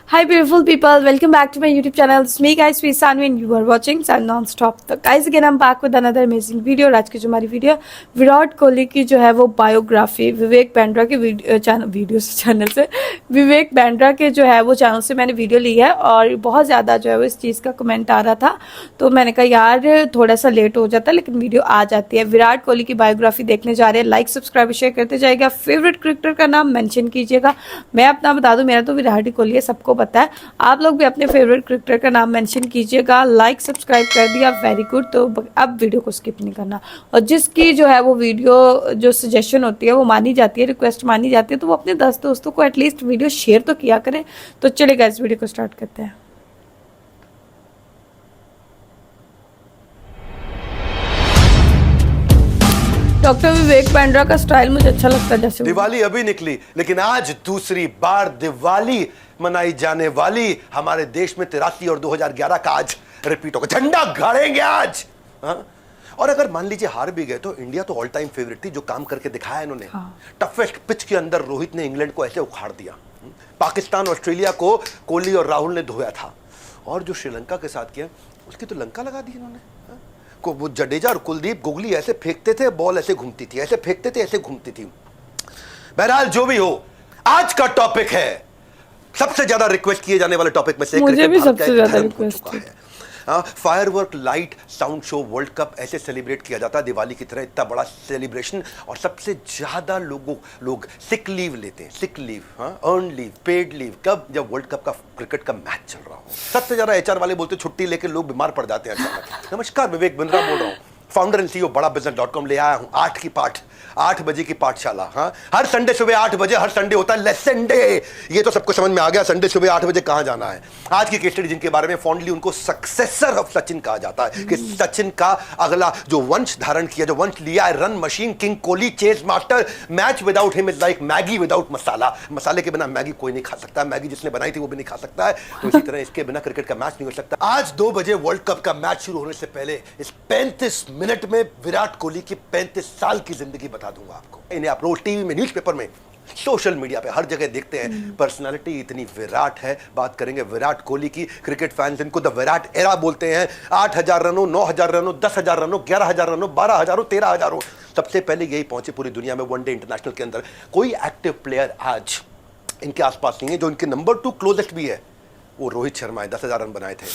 Hi beautiful people, welcome back to my YouTube channel. It's me guys, Sweet Sanvi and you are watching Sun Non-Stop. तो guys again I'm back with another amazing video. और आज की जो हमारी video Virat Kohli की जो है वो बायोग्राफी विवेक बांद्रा के चैनल से विवेक बांद्रा के जो है वो चैनल से मैंने वीडियो ली है और बहुत ज़्यादा जो है वो इस चीज़ का कमेंट आ रहा था, तो मैंने कहा यार थोड़ा सा लेट हो जाता है लेकिन वीडियो आ जाती है। विराट कोहली की बायोग्राफी देखने जा रहे हैं, लाइक सब्सक्राइब शेयर करते जाइएगा, फेवरेट क्रिकेटर का नाम मेंशन कीजिएगा। मैं अपना बता दूं, मेरा तो विराट ही कोहली है, सबको पता है। आप लोग भी अपने फेवरेट क्रिकेटर का नाम मेंशन कीजिएगा। लाइक सब्सक्राइब कर दिया, वेरी गुड। तो अब वीडियो को स्किप नहीं करना और जिसकी जो है वो वीडियो जो सजेशन होती है वो मानी जाती है, रिक्वेस्ट मानी जाती है, तो वो अपने 10 दोस्तों को एटलीस्ट वीडियो शेयर तो किया करें। तो चलेगा इस वीडियो को स्टार्ट करते हैं। डॉक्टर विवेक बांद्रा का स्टाइल मुझे अच्छा लगता है। जैसे दिवाली अभी निकली लेकिन आज दूसरी बार दिवाली मनाई जाने वाली हमारे देश में 83 और 2011 का आज रिपीट होगा। झंडा गाड़ेंगे आज। हाँ? और अगर मान लीजिए हार भी गए तो इंडिया तो ऑल टाइम फेवरेट थी, जो काम करके दिखाया इन्होंने। हाँ। टफेस्ट पिच के अंदर रोहित ने इंग्लैंड को ऐसे उखाड़ दिया। पाकिस्तान ऑस्ट्रेलिया को कोहली और राहुल ने धोया था और जो श्रीलंका के साथ किया उसकी तो लंका लगा दी इन्होंने। को वो जडेजा और कुलदीप गोगली ऐसे फेंकते थे, बॉल ऐसे घूमती थी, ऐसे फेंकते थे, ऐसे घूमती थी। बहरहाल जो भी हो, आज का टॉपिक है सबसे ज्यादा रिक्वेस्ट किए जाने वाले टॉपिक में से मुझे भी सबसे ज्यादा रिक्वेस्ट है। Firework light sound show world cup ऐसे सेलिब्रेट किया जाता है दिवाली की तरह, इतना बड़ा सेलिब्रेशन। और सबसे ज्यादा लोग सिक लीव लेते हैं, sick leave, earn leave, paid leave, कब? जब वर्ल्ड कप का क्रिकेट का मैच चल रहा हो। सबसे ज्यादा एचआर वाले बोलते छुट्टी लेके लोग बीमार पड़ जाते हैं अचानक। नमस्कार, विवेक बांद्रा बोल रहा हूँ, फाउंडर एंड सीईओ बड़ा business.com ले आया हूं। 8 बजे की पाठशाला। हाँ, हर संडे सुबह 8 बजे, हर संडे होता है लेसन डे। ये तो सबको समझ में आ गया, संडे सुबह 8 बजे कहां जाना है। आज की केस स्टडी जिनके बारे में फॉन्डली उनको सक्सेसर ऑफ सचिन कहा जाता है, कि सचिन का अगला जो वंश धारण किया, जो वंश लिया है, run machine, king Kohli, chess master. Match without him is like Maggi without masala. मसाले के बिना मैगी कोई नहीं खा सकता, मैगी जिसने बनाई थी वो भी नहीं खा सकता है, तो इसी तरह इसके बिना क्रिकेट का मैच नहीं हो सकता। आज 2 बजे वर्ल्ड कप का मैच शुरू होने से पहले इस 35 मिनट में विराट कोहली की 35 साल की जिंदगी बता दूंगा आपको। इन्हें आप रोज टीवी में, न्यूज़पेपर में, सोशल मीडिया पे हर जगह देखते हैं। पर्सनालिटी इतनी विराट है। बात करेंगे विराट कोहली की। क्रिकेट फैंस इनको द विराट एरा बोलते हैं। 8000 रनों, 9000 रनों, 10000 रनों, 11000 रनों, 12000, 13000। सबसे पहले यही पहुंचे पूरी दुनिया में वनडे इंटरनेशनल के अंदर। कोई एक्टिव प्लेयर आज इनके आसपास नहीं है। जो इनके नंबर 2 क्लोजेस्ट भी है वो रोहित शर्मा है, 10,000 रन बनाए थे।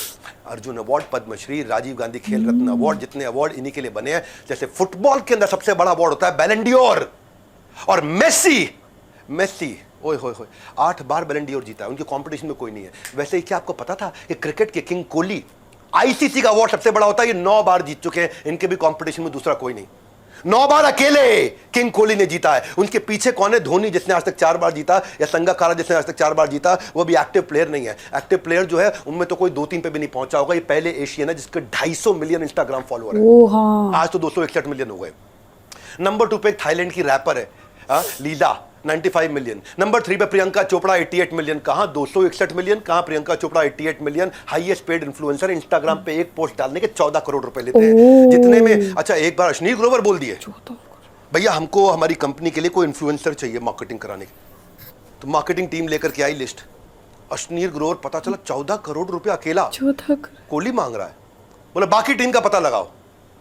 अर्जुन अवार्ड, पद्मश्री, राजीव गांधी खेल रत्न अवार्ड, जितने अवार्ड इन्हीं के लिए बने हैं। जैसे फुटबॉल के अंदर सबसे बड़ा अवार्ड होता है बैलन डी'ओर, और मेसी ओए होए होए 8 बार बैलन डी'ओर जीता है, उनके कंपटीशन में कोई नहीं है। वैसे ही क्या आपको पता था कि क्रिकेट के किंग कोहली, आईसीसी का अवार्ड सबसे बड़ा होता है, ये 9 बार जीत चुके हैं, इनके भी कंपटीशन में दूसरा कोई नहीं। 9 बार अकेले किंग कोहली ने जीता है। उनके पीछे कौन है? धोनी, जिसने आज तक 4 बार जीता, या संगाकारा जिसने आज तक 4 बार जीता। वो भी एक्टिव प्लेयर नहीं है। एक्टिव प्लेयर जो है उनमें तो कोई 2-3 पे भी नहीं पहुंचा होगा। ये पहले एशियन है जिसके 250 मिलियन इंस्टाग्राम फॉलोअर है। हाँ। आज तो 261 मिलियन हो गए। नंबर 2 पे थाईलैंड की रैपर है लीला, 95 मिलियन। नंबर 3 पे प्रियंका चोपड़ा, 88 मिलियन। कहां 261 मिलियन, कहां Priyanka Chopra 88 million. Highest paid influencer, Instagram पे एक पोस्ट डालने के 14 करोड़ रुपए लेते हैं। जितने में अच्छा एक बार अश्नीर ग्रोवर बोल दिए, भैया हमको हमारी कंपनी के लिए कोई इन्फ्लुएंसर चाहिए मार्केटिंग कराने की। तो मार्केटिंग टीम लेकर के आई लिस्ट। अश्नीर ग्रोवर, पता चला 14 करोड़ रुपया अकेला कोहली मांग रहा है। बोला बाकी टीम का पता लगाओ।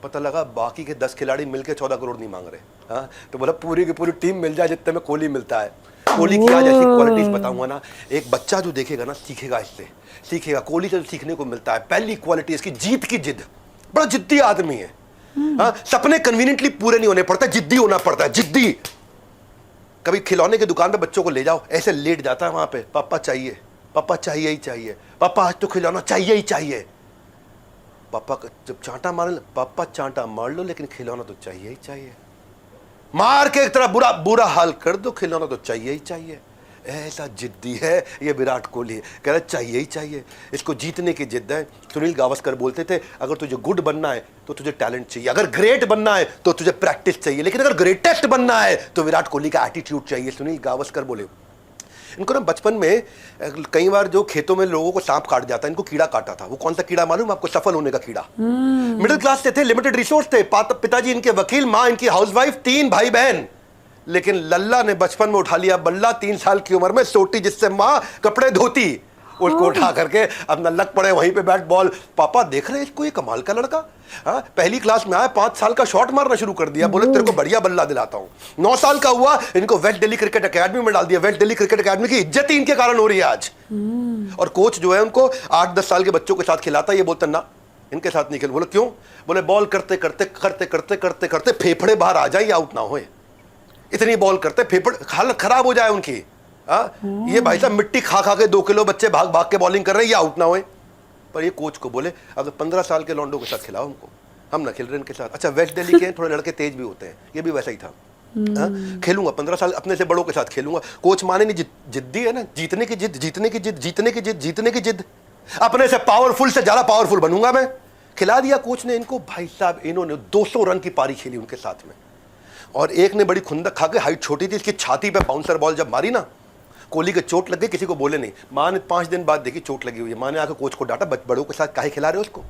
पता लगा बाकी के 10 खिलाड़ी मिलकर 14 करोड़ नहीं मांग रहे। हाँ, तो बोला पूरी की पूरी टीम मिल जाए जितने में कोहली मिलता है। कोहली की आज ऐसी क्वालिटीज बताऊंगा ना, एक बच्चा जो देखेगा ना सीखेगा, इससे सीखेगा। कोहली से सीखने को मिलता है। पहली क्वालिटी इसकी जीत की जिद। बड़ा जिद्दी आदमी है। हाँ, सपने कन्वीनियंटली पूरे नहीं होने पड़ता, जिद्दी होना पड़ता है, जिद्दी। कभी खिलौने की दुकान पे बच्चों को ले जाओ, ऐसे लेट जाता है वहां पे, पापा चाहिए, पापा चाहिए ही चाहिए, पापा आज तो खिलौना चाहिए ही चाहिए। पापा जब चांटा मार लो, पापा चांटा मार लो लेकिन खिलौना तो चाहिए ही चाहिए। मार के एक तरह बुरा हाल कर दो, खिलौना तो चाहिए ही चाहिए। ऐसा जिद्दी है ये विराट कोहली। कह रहा चाहिए ही चाहिए, इसको जीतने की जिद है। सुनील गावस्कर बोलते थे अगर तुझे गुड बनना है तो तुझे टैलेंट चाहिए, अगर ग्रेट बनना है तो तुझे प्रैक्टिस चाहिए, लेकिन अगर ग्रेटेस्ट बनना है तो विराट कोहली का एटीट्यूड चाहिए। सुनील गावस्कर बोले। इनको ना बचपन में कई बार जो खेतों में लोगों को सांप काट जाता है, इनको कीड़ा काटा था। वो कौन सा कीड़ा मालूम आपको? सफल होने का कीड़ा। मिडिल क्लास से थे, लिमिटेड रिसोर्स थे, पिताजी इनके वकील, माँ इनकी हाउसवाइफ, 3 भाई बहन। लेकिन लल्ला ने बचपन में उठा लिया बल्ला। 3 साल की उम्र में सोटी जिससे माँ कपड़े धोती, उसको उठा करके अपना लग पड़े वहीं पे बैट बॉल। पापा देख रहे हैं इसको, ये कमाल का लड़का, हाँ पहली क्लास में आया 5 साल का शॉट मारना शुरू कर दिया। बोले तेरे को बढ़िया बल्ला दिलाता हूँ। 9 साल का हुआ, इनको वेस्ट दिल्ली क्रिकेट एकेडमी में डाल दिया। वेस्ट दिल्ली क्रिकेट एकेडमी की इज्जत ही इनके कारण हो रही है आज। और कोच जो है उनको 8-10 साल के बच्चों के साथ खिलाता है, ये बोलता ना इनके साथ नहीं खेल। बोले क्यों? बोले बॉल करते करते करते करते करते करते फेफड़े बाहर आ जाए, आउट ना होए, इतनी बॉल करते फेफड़े हालत खराब हो जाए उनकी। ये भाई साहब मिट्टी खा खा के 2 किलो बच्चे भाग भाग के बॉलिंग कर रहे हैं, ये आउट ना होए। पर ये कोच को बोले अगर 15 साल के लौंडों के साथ खिलाओ उनको, हम ना खेल रहे इनके साथ। अच्छा वेस्ट दिल्ली के थोड़े लड़के तेज भी होते हैं, ये भी वैसा ही था। खेलूंगा 15 साल अपने से बड़ों के साथ खेलूंगा। कोच माने नहीं, जिद्दी है ना, जीतने की जिद, जीतने की जिद, जीतने की जिद, जीतने की जिद। अपने से पावरफुल से ज्यादा पावरफुल बनूंगा मैं। खिला दिया कोच ने इनको। भाई साहब इन्होंने 200 रन की पारी खेली उनके साथ में। और एक ने बड़ी खुंदक खा के, हाइट छोटी थी, इसकी छाती पे बाउंसर बॉल जब मारी ना, कोहली के चोट लग गई, किसी को बोले नहीं। माँ ने 5 दिन बाद देखी चोट लगी हुई है, माँ ने आकर कोच को डांटा, बड़ों के साथ काहे खिला रहे हो उसको।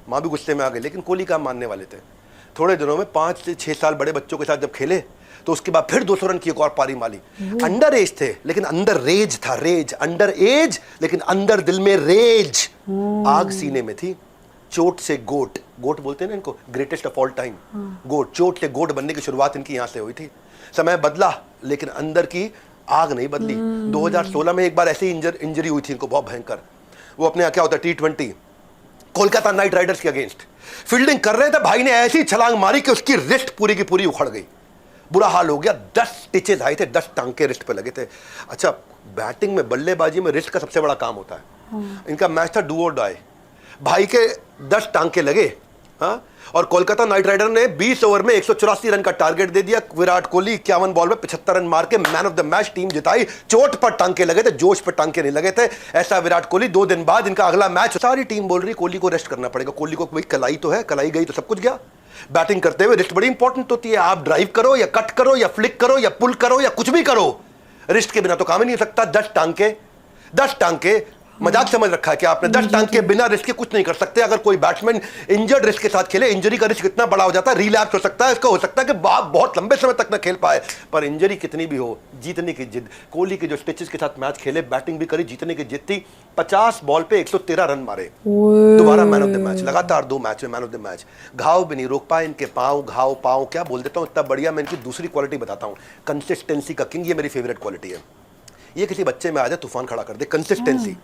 माँ भी गुस्से में आ गई, लेकिन कोहली का मानने वाले थे। थोड़े दिनों में 5 से 6 साल बड़े बच्चों के साथ जब खेले तो उसके बाद फिर 200 रन की एक और पारी मारी। अंडर एज थे लेकिन अंदर रेज था, रेज। अंडर एज लेकिन अंदर दिल में रेज, आग सीने में थी। चोट से गोट, गोट बोलते हैं ना इनको, greatest of all time GOAT. चोट से गोट बनने की शुरुआत इनकी यहां से हुई थी। समय बदला लेकिन अंदर की आग नहीं बदली। 2016 में एक बार ऐसी इंजरी हुई थी इनको, बहुत भयंकर। वो अपने क्या होता है T20 कोलकाता नाइट राइडर्स के अगेंस्ट फील्डिंग कर रहे थे, भाई ने ऐसी छलांग मारी कि उसकी रिस्ट पूरी की पूरी उखड़ गई। बुरा हाल हो गया, 10 स्टिचेस आए थे, 10 टांके रिस्ट पे लगे थे। अच्छा बैटिंग में, बल्लेबाजी में रिस्ट का सबसे बड़ा काम होता है। इनका मैच था डू और डाई। भाई के 10 टांके लगे, हाँ। और कोलकाता नाइट राइडर ने 20 ओवर में 184 रन का टारगेट दे दिया। विराट कोहली 51 बॉल में 75 रन मार के man of the match, team जिताई। चोट पर टांके लगे थे, जोश पर टांके नहीं लगे थे। ऐसा विराट कोहली। 2 दिन बाद इनका अगला मैच, सारी टीम बोल रही कोहली को रेस्ट करना पड़ेगा। कोहली को भाई कलाई तो है, कलाई गई तो सब कुछ गया। बैटिंग करते हुए रिस्ट बड़ी इंपॉर्टेंट होती है। आप ड्राइव करो या कट करो या फ्लिक करो या पुल करो या कुछ भी करो, रिस्ट के बिना तो काम ही नहीं हो सकता। 10 टांके, 10 टांके मजाक समझ रखा है कि आपने। 10 टांके के बिना रिस्क के कुछ नहीं कर सकते। अगर कोई बैट्समैन इंजर्ड रिस्क के साथ खेले, इंजरी का रिस्क इतना बड़ा हो जाता है, रिलैप्स हो सकता है, इसका हो सकता है कि बहुत लंबे समय तक ना खेल पाए। पर इंजरी कितनी भी हो, जीतने की जिद। कोहली के जो स्टिचेस के साथ मैच खेले, बैटिंग भी करी, जीतने की जिद थी। 50 बॉल पे 113 रन मारे, दोबारा मैन ऑफ द मैच। लगातार 2 मैच में मैन ऑफ द मैच। घाव भी नहीं रोक पाए इनके पांव, घाव पांव क्या बोल देता हूं, इतना बढ़िया। मैं इनकी दूसरी क्वालिटी बताता हूं, कंसिस्टेंसी का किंग। ये मेरी फेवरेट क्वालिटी है। ये किसी बच्चे में आ जाए तूफान खड़ा कर दे। कंसिस्टेंसी,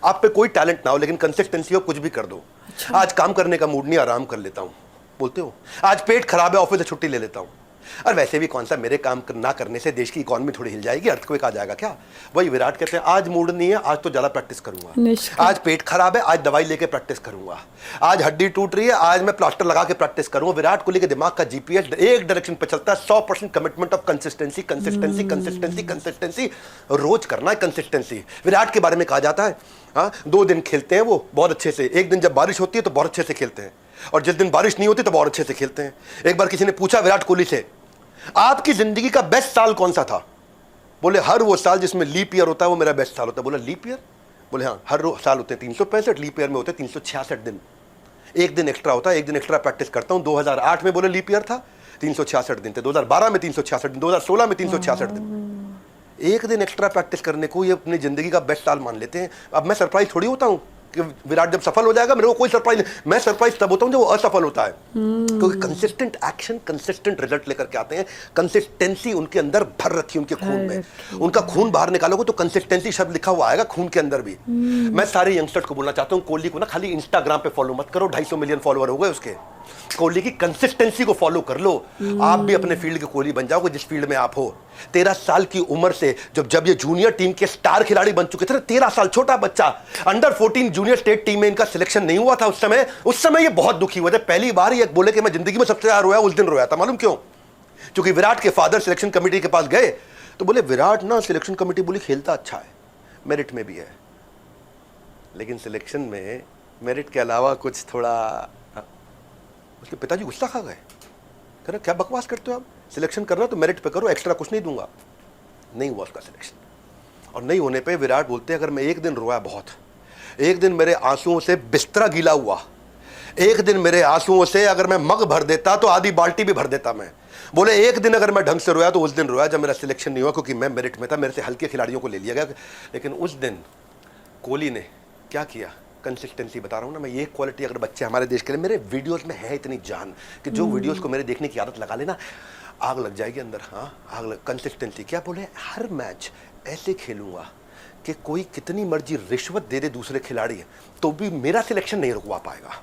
आप पे कोई टैलेंट ना हो लेकिन कंसिस्टेंसी हो, कुछ भी कर दो। अच्छा। आज काम करने का मूड नहीं, आराम कर लेता हूँ, बोलते हो। आज पेट खराब है, ऑफिस से छुट्टी ले लेता हूँ। और वैसे भी कौन सा, मेरे काम ना करने से देश की इकोनॉमी थोड़ी हिल जाएगी, अर्थक्वेक आ जाएगा क्या। वही विराट कहते हैं आज मूड नहीं है, आज तो ज्यादा प्रैक्टिस करूंगा। आज पेट खराब है, आज दवाई लेके प्रैक्टिस करूंगा। आज हड्डी टूट रही है, आज मैं प्लास्टर लगा के प्रैक्टिस करूंगा। विराट कोहली के दिमाग का GPS एक डायरेक्शन पे चलता है। 100% commitment of consistency, consistency, consistency, consistency. रोज करना है कंसिस्टेंसी। विराट के बारे में कहा जाता है, हाँ 2 दिन खेलते हैं वो बहुत अच्छे से। एक दिन जब बारिश होती है तो बहुत अच्छे से खेलते हैं, और जिस दिन बारिश नहीं होती तो बहुत अच्छे से खेलते हैं। एक बार किसी ने पूछा विराट कोहली से, आपकी जिंदगी का बेस्ट साल कौन सा था? बोले हर वो साल जिसमें लीप ईयर होता है वो मेरा बेस्ट साल होता है। बोला लीप ईयर? बोले हाँ, हर साल होते हैं 365, लीप ईयर में होते हैं 366 दिन। एक दिन एक्स्ट्रा होता है, एक दिन एक्स्ट्रा प्रैक्टिस करता हूं। 2008 में बोले लीप ईयर था, 366 दिन थे। 2012 में 366 दिन, 2016 में 366 दिन। एक दिन एक्स्ट्रा प्रैक्टिस करने को ये अपनी जिंदगी का बेस्ट साल मान लेते हैं। अब मैं सरप्राइज थोड़ी होता हूं कि विराट जब सफल हो जाएगा, मेरे को कोई सरप्राइज नहीं। मैं सरप्राइज तब होता हूं जब वो असफल होता है, क्योंकि कंसिस्टेंट एक्शन कंसिस्टेंट रिजल्ट लेकर के आते हैं। कंसिस्टेंसी उनके अंदर भर रखी है, उनके खून में। उनका खून बाहर निकालोगे तो कंसिस्टेंसी शब्द लिखा हुआ आएगा खून के अंदर भी। मैं सारे यंगस्टर्स को बोलना चाहता हूं, कोहली को ना खाली इंस्टाग्राम पे फॉलो मत करो, 250 मिलियन फॉलोअर हो गए उसके। कोहली की कंसिस्टेंसी को फॉलो कर लो, आप भी अपने फील्ड के कोहली बन जाओगे जिस फील्ड में आप हो। 13 साल की उम्र से जब ये जूनियर टीम के स्टार खिलाड़ी बन चुके थे, 13 साल छोटा बच्चा, अंडर 14 जूनियर स्टेट टीम में इनका सिलेक्शन नहीं हुआ था उस समय ये बहुत दुखी हुए थे। पहली बार ये बोले कि मैं जिंदगी में सबसे ज्यादा रोया उस दिन रोया था। मालूम क्यों? क्योंकि विराट के फादर सिलेक्शन कमेटी के पास गए तो बोले विराट ना, सिलेक्शन कमेटी बोली खेलता अच्छा है, मेरिट में भी है, लेकिन सिलेक्शन में मेरिट के अलावा कुछ थोड़ा। उसके पिताजी गुस्सा खा गए, कह रहे क्या बकवास करते हो आप, सिलेक्शन करना तो मेरिट पे करो, एक्स्ट्रा कुछ नहीं दूंगा। नहीं हुआ उसका सिलेक्शन। और नहीं होने पे विराट बोलते अगर मैं एक दिन रोया बहुत, एक दिन मेरे आंसुओं से बिस्तरा गीला हुआ, एक दिन मेरे आंसुओं से अगर मैं मग भर देता तो आधी बाल्टी भी भर देता मैं। बोले एक दिन अगर मैं ढंग से रोया तो उस दिन रोया जब मेरा सिलेक्शन नहीं हुआ, क्योंकि मैं मेरिट में था, मेरे से हल्के खिलाड़ियों को ले लिया गया। लेकिन उस दिन कोहली ने क्या किया, कंसिस्टेंसी बता रहा हूँ ना मैं। ये क्वालिटी अगर बच्चे हमारे देश के लिए, मेरे वीडियोस में है इतनी जान कि जो वीडियोस को मेरे देखने की आदत लगा लेना, आग लग जाएगी अंदर। हाँ, आग लग। कंसिस्टेंसी क्या बोले, हर मैच ऐसे खेलूंगा कि कोई कितनी मर्जी रिश्वत दे दे दूसरे खिलाड़ी तो भी मेरा सिलेक्शन नहीं रुकवा पाएगा।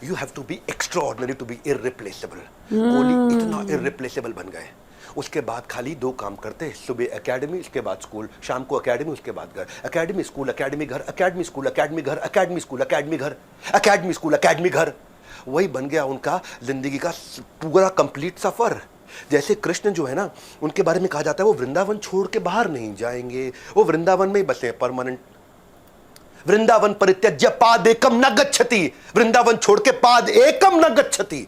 You have to be extraordinary to be irreplaceable. Kohli इतना इररिप्लेसेबल बन गए। उसके बाद खाली 2 काम करते, सुबह एकेडमी, उसके बाद स्कूल, शाम को एकेडमी, उसके बाद घर, एकेडमी स्कूल एकेडमी घर, एकेडमी स्कूल एकेडमी घर, एकेडमी स्कूल एकेडमी घर, एकेडमी स्कूल एकेडमी घर। वही बन गया उनका जिंदगी का पूरा कंप्लीट सफर। जैसे कृष्ण जो है ना, उनके बारे में कहा जाता है वो वृंदावन छोड़ के बाहर नहीं जाएंगे, वो वृंदावन में ही बसे परमानेंट। वृंदावन परित्यज्य पाद एकम न गच्छति, वृंदावन छोड़ के पाद एकम न गच्छति।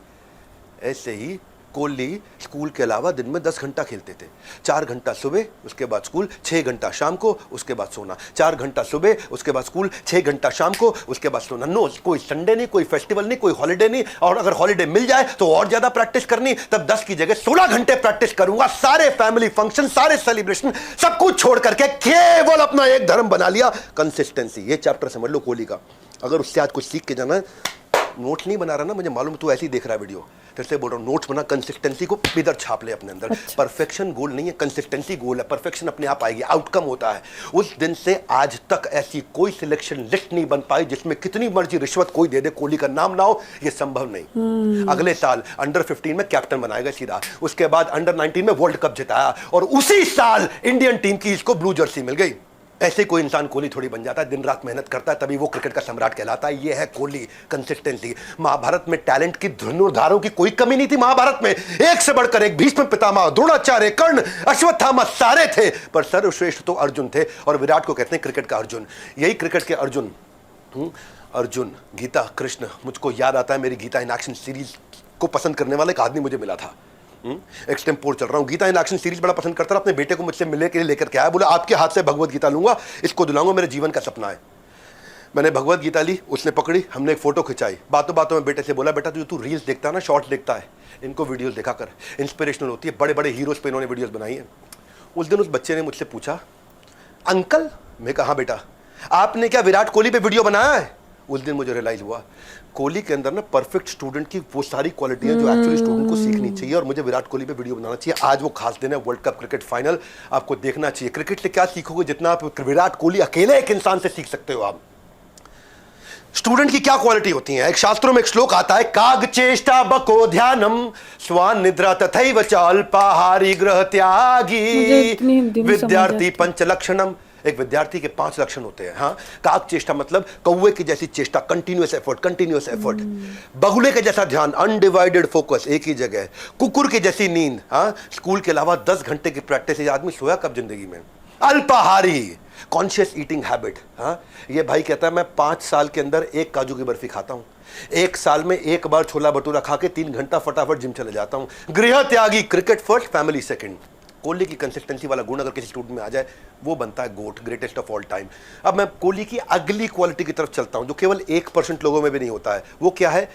ऐसे ही कोहली स्कूल के अलावा दिन में 10 घंटा खेलते थे। 4 घंटा सुबह, उसके बाद स्कूल, 6 घंटा शाम को, उसके बाद सोना। 4 घंटा सुबह, उसके बाद स्कूल, 6 घंटा शाम को, उसके बाद सोना। नो, कोई संडे नहीं, कोई फेस्टिवल नहीं, कोई हॉलिडे नहीं। और अगर हॉलिडे मिल जाए तो और ज्यादा प्रैक्टिस करनी। तब 10 की जगह 16 घंटे प्रैक्टिस करूंगा। सारे फैमिली फंक्शन, सारे सेलिब्रेशन, सब कुछ छोड़ करके केवल अपना एक धर्म बना लिया, कंसिस्टेंसी। ये चैप्टर समझ लो कोहली का। अगर उससे आज कुछ सीख के जाना है, नोट नहीं बना रहा ना, मुझे मालूम तू ऐसे ही देख रहा है वीडियो, फिर से बोल रहा हूँ, नोट्स बना, कंसिस्टेंसी को इधर छाप ले अपने अंदर। अच्छा। परफेक्शन गोल नहीं है, कंसिस्टेंसी गोल है। परफेक्शन अपने आप आएगी, आउटकम होता है। उस दिन से आज तक ऐसी कोई सिलेक्शन लिस्ट नहीं बन पाई जिसमें कितनी मर्जी रिश्वत कोई दे दे, कोहली का नाम ना हो, ये संभव नहीं। अगले साल अंडर 15 में कैप्टन बनाएगा सीधा, उसके बाद अंडर 19 में वर्ल्ड कप जिताया, और उसी साल इंडियन टीम की इसको ब्लू जर्सी मिल गई। ऐसे कोई इंसान कोहली थोड़ी बन जाता है, दिन रात मेहनत करता है, तभी वो क्रिकेट का सम्राट कहलाता है। ये है कोहली, कंसिस्टेंसी। महाभारत में टैलेंट की धनुर्धारों की कोई कमी नहीं थी। महाभारत में एक से बढ़कर एक, भीष्म पितामह, द्रोणाचार्य, कर्ण, अश्वत्थामा सारे थे, पर सर्वश्रेष्ठ तो अर्जुन थे। और विराट को कहते हैं क्रिकेट का अर्जुन। यही क्रिकेट के अर्जुन, अर्जुन, गीता, कृष्ण। मुझको याद आता है मेरी गीता इन एक्शन सीरीज को पसंद करने वाला एक आदमी मुझे मिला था। एक्सटेम्पोर चल रहा हूँ, गीता इन एक्शन सीरीज बड़ा पसंद करता था। अपने बेटे को मुझसे मिलने के लिए लेकर के आया, बोला आपके हाथ से भगवत गीता लूंगा, इसको दिलाऊंगा, मेरे जीवन का सपना है। मैंने भगवत गीता ली, उसने पकड़ी, हमने एक फोटो खिंचाई। बातों बातों में बेटे से बोला, बेटा तू रील्स देखता है ना, शॉर्ट्स देखता है, इनको वीडियोस देखा कर, इंस्पिरेशनल होती है। बड़े बड़े हीरोज पे इन्होंने वीडियोस बनाई है। उस दिन उस बच्चे ने मुझसे पूछा, अंकल, मैं कहा बेटा, आपने क्या विराट कोहली पे वीडियो बनाया है? उस दिन मुझे रियलाइज हुआ कोहली के अंदर ना परफेक्ट स्टूडेंट की वो सारी क्वालिटी है जो एक्चुअली स्टूडेंट को सीखनी चाहिए, और मुझे विराट कोहली पे वीडियो बनाना चाहिए। आज वो खास दिन है, वर्ल्ड कप क्रिकेट फाइनल, आपको देखना चाहिए। क्रिकेट से क्या सीखोगे, जितना आप विराट कोहली अकेले एक इंसान से सीख सकते हो। आप स्टूडेंट की क्या क्वालिटी होती है? एक शास्त्रों में एक श्लोक आता है, काग चेष्टा बको ध्यानम स्वान निद्रा तथैव च अल्पाहारी ग्रह त्यागी विद्यार्थी पंच लक्षणम। एक विद्यार्थी के 5 लक्षण होते हैं। हाँ, काक चेष्टा मतलब कौवे की जैसी चेष्टा, कंटिन्यूअस एफर्ट, कंटिन्यूअस एफर्ट। बगुले के जैसा ध्यान, अनडिवाइडेड फोकस, एक ही जगह। कुकुर की जैसी नींद। हाँ, स्कूल के अलावा 10 घंटे की प्रैक्टिस। ये आदमी सोया कब जिंदगी में? अल्पाहारी, कॉन्शियस ईटिंग हैबिट। हाँ, ये भाई कहता है मैं 5 साल के अंदर 1 काजू की बर्फी खाता हूँ, 1 साल में 1 बार छोला भटूरा खा के 3 घंटा फटाफट जिम चले जाता हूँ। गृह त्यागी, cricket first, family second. Kohli की कंसिस्टेंसी वाला गुण अगर किसी स्टूडेंट में आ जाए, वो बनता है गोट, ग्रेटेस्ट ऑफ ऑल टाइम। अब मैं कोहली की अगली क्वालिटी की तरफ चलता हूं, जो केवल 1% लोगों में भी नहीं होता है। वो क्या है?